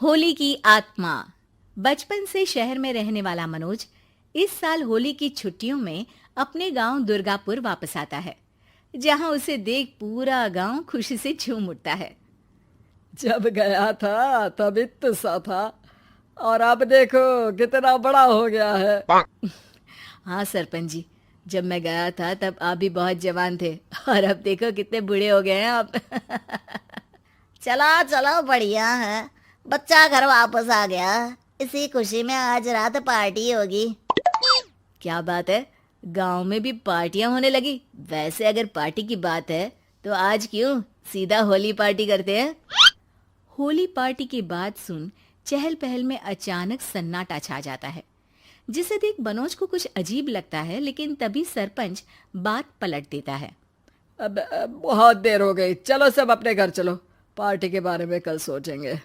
होली की आत्मा। बचपन से शहर में रहने वाला मनोज इस साल होली की छुट्टियों में अपने गांव दुर्गापुर वापस आता है, जहां उसे देख पूरा गांव खुशी से झूम उठता है। जब गया था तब इतना सा था और अब देखो कितना बड़ा हो गया है। हाँ सरपंच जी, जब मैं गया था तब आप भी बहुत जवान थे और अब देखो कितने बूढ़े हो गए हैं आप। चलो चलो, बढ़िया है। बच्चा घर वापस आ गया। इसी खुशी में आज रात पार्टी होगी। क्या बात है, गांव में भी पार्टियां होने लगी। वैसे अगर पार्टी की बात है तो आज क्यों सीधा होली पार्टी करते हैं। होली पार्टी की बात सुन चहल पहल में अचानक सन्नाटा छा जाता है, जिसे देख मनोज को कुछ अजीब लगता है, लेकिन तभी सरपंच बात पलट देता है। अब बहुत देर हो गई, चलो सब अपने घर चलो, पार्टी के बारे में कल सोचेंगे।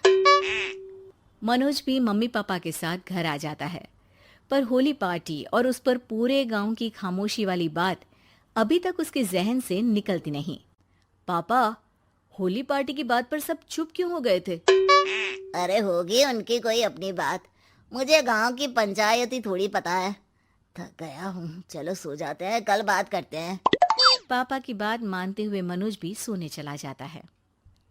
मनोज भी मम्मी पापा के साथ घर आ जाता है, पर होली पार्टी और उस पर पूरे गांव की खामोशी वाली बात अभी तक उसके जहन से निकलती नहीं। पापा, होली पार्टी की बात पर सब चुप क्यों हो गए थे? अरे होगी उनकी कोई अपनी बात। मुझे गांव की पंचायत ही थोड़ी पता है। थक गया हूँ, चलो सो जाते हैं, कल बात करते हैं। पापा की बात मानते हुए मनोज भी सोने चला जाता है।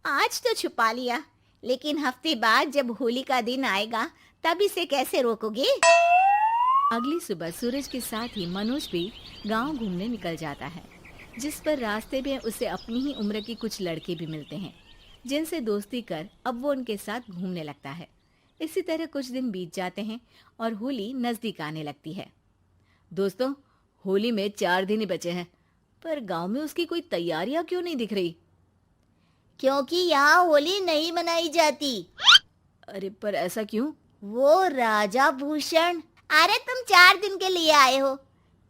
आज तो छुपा लिया, लेकिन हफ्ते बाद जब होली का दिन आएगा तब इसे कैसे रोकोगे? अगली सुबह सूरज के साथ ही मनोज भी गांव घूमने निकल जाता है, जिस पर रास्ते में उसे अपनी ही उम्र के कुछ लड़के भी मिलते हैं, जिनसे दोस्ती कर अब वो उनके साथ घूमने लगता है। इसी तरह कुछ दिन बीत जाते हैं और होली नजदीक आने लगती है। दोस्तों, होली में 4 दिन ही बचे हैं, पर गांव में उसकी कोई तैयारियां क्यों नहीं दिख रही? क्योंकि यहाँ होली नहीं मनाई जाती। अरे पर ऐसा क्यों? वो राजा भूषण। अरे तुम 4 दिन के लिए आए हो,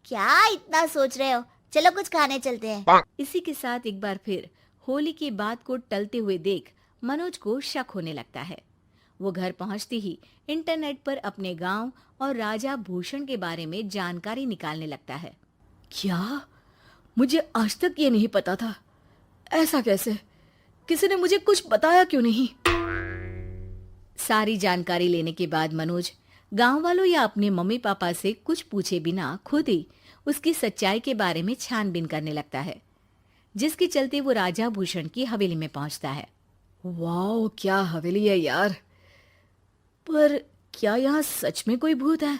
क्या इतना सोच रहे हो? चलो कुछ खाने चलते हैं। इसी के साथ एक बार फिर होली की बात को टलते हुए देख मनोज को शक होने लगता है। वो घर पहुंचते ही इंटरनेट पर अपने गांव और राजा भूषण के बारे में जानकारी निकालने लगता है। क्या? मुझे आज तक ये नहीं पता था। ऐसा कैसे? किसी ने मुझे कुछ बताया क्यों नहीं? सारी जानकारी लेने के बाद मनोज गांव वालों या अपने मम्मी पापा से कुछ पूछे बिना खुद ही उसकी सच्चाई के बारे में छानबीन करने लगता है, जिसके चलते वो राजा भूषण की हवेली में पहुंचता है। वाह, क्या हवेली है यार। पर क्या यहाँ सच में कोई भूत है?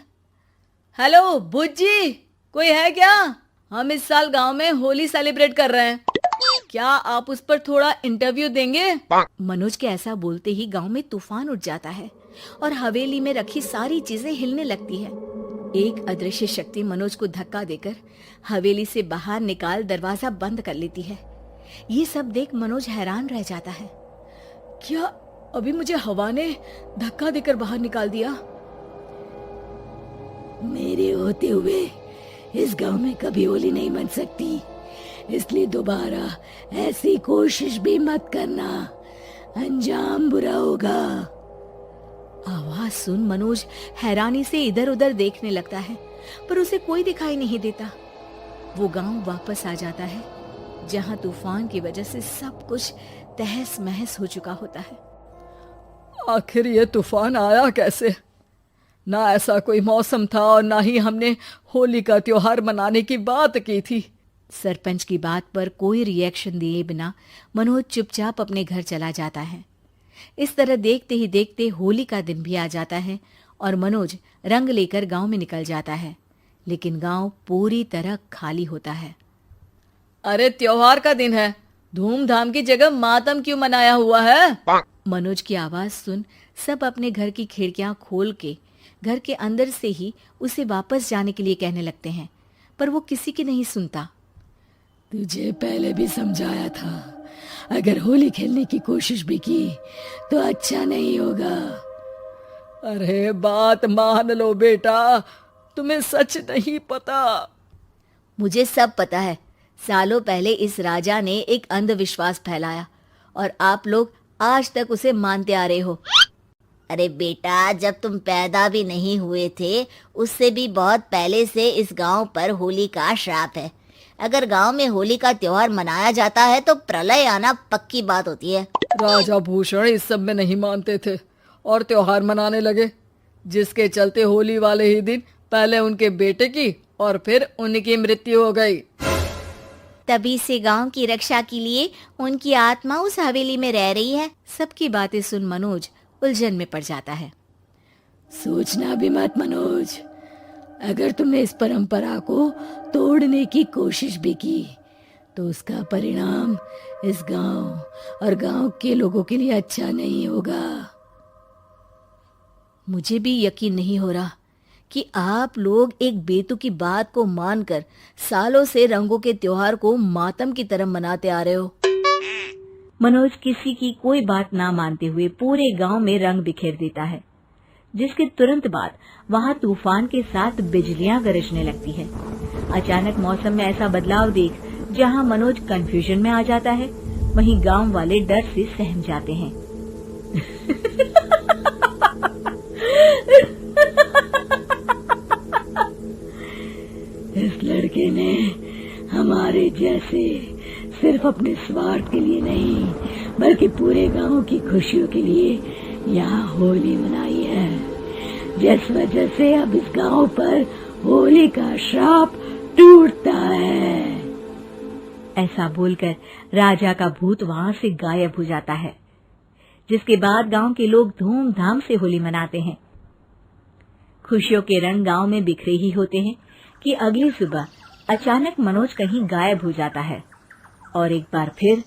हेलो भूत जी, कोई है क्या? हम इस साल गांव में होली सेलिब्रेट कर रहे हैं, क्या आप उस पर थोड़ा इंटरव्यू देंगे? मनोज के ऐसा बोलते ही गांव में तूफान उठ जाता है और हवेली में रखी सारी चीजें हिलने लगती है। एक अदृश्य शक्ति मनोज को धक्का देकर हवेली से बाहर निकाल दरवाजा बंद कर लेती है। ये सब देख मनोज हैरान रह जाता है। क्या अभी मुझे हवा ने धक्का देकर बाहर निकाल दिया? मेरे होते हुए इस गांव में कभी होली नहीं बन सकती, इसलिए दोबारा ऐसी कोशिश भी मत करना, अंजाम बुरा होगा। आवाज सुन मनोज हैरानी से इधर उधर देखने लगता है, पर उसे कोई दिखाई नहीं देता। वो गांव वापस आ जाता है, जहां तूफान की वजह से सब कुछ तहस महस हो चुका होता है। आखिर ये तूफान आया कैसे? ना ऐसा कोई मौसम था और ना ही हमने होली का त्योहार मनाने की बात की थी। सरपंच की बात पर कोई रिएक्शन दिए बिना मनोज चुपचाप अपने घर चला जाता है। इस तरह देखते ही देखते होली का दिन भी आ जाता है और मनोज रंग लेकर गांव में निकल जाता है, लेकिन गांव पूरी तरह खाली होता है। अरे त्योहार का दिन है, धूमधाम की जगह मातम क्यों मनाया हुआ है? मनोज की आवाज सुन सब अपने घर की खिड़कियां खोल के घर के अंदर से ही उसे वापस जाने के लिए कहने लगते हैं, पर वो किसी की नहीं सुनता। तुझे पहले भी समझाया था, अगर होली खेलने की कोशिश भी की तो अच्छा नहीं होगा। अरे बात मान लो बेटा, तुम्हें सच नहीं पता। मुझे सब पता है। सालों पहले इस राजा ने एक अंधविश्वास फैलाया और आप लोग आज तक उसे मानते आ रहे हो। अरे बेटा, जब तुम पैदा भी नहीं हुए थे उससे भी बहुत पहले से इस गांव पर होली का श्राप है। अगर गांव में होली का त्योहार मनाया जाता है तो प्रलय आना पक्की बात होती है। राजा भूषण इस सब में नहीं मानते थे और त्योहार मनाने लगे, जिसके चलते होली वाले ही दिन पहले उनके बेटे की और फिर उनकी मृत्यु हो गई। तभी से गांव की रक्षा के लिए उनकी आत्मा उस हवेली में रह रही है। सबकी बातें सुन मनोज उलझन में पड़ जाता है। सोचना भी मत मनोज, अगर तुमने इस परंपरा को तोड़ने की कोशिश भी की तो उसका परिणाम इस गांव और गांव के लोगों के लिए अच्छा नहीं होगा। मुझे भी यकीन नहीं हो रहा कि आप लोग एक बेतुकी बात को मानकर सालों से रंगों के त्योहार को मातम की तरह मनाते आ रहे हो। मनोज किसी की कोई बात ना मानते हुए पूरे गांव में रंग बिखेर देता है, जिसके तुरंत बाद वहां तूफान के साथ बिजलियां गरजने लगती है। अचानक मौसम में ऐसा बदलाव देख जहां मनोज कंफ्यूजन में आ जाता है, वहीं गांव वाले डर से सहम जाते हैं। इस लड़के ने हमारे जैसे सिर्फ अपने स्वार्थ के लिए नहीं बल्कि पूरे गांव की खुशियों के लिए यहाँ होली मनाई है, जिस वजह से अब इस गांव पर होली का श्राप टूटता है। ऐसा बोलकर राजा का भूत वहां से गायब हो जाता है, जिसके बाद गांव के लोग धूमधाम से होली मनाते हैं। खुशियों के रंग गांव में बिखरे ही होते हैं कि अगली सुबह अचानक मनोज कहीं गायब हो जाता है और एक बार फिर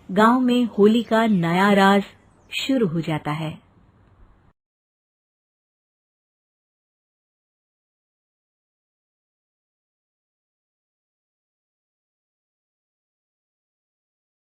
गांव में होली का नया राज शुरू हो जाता है।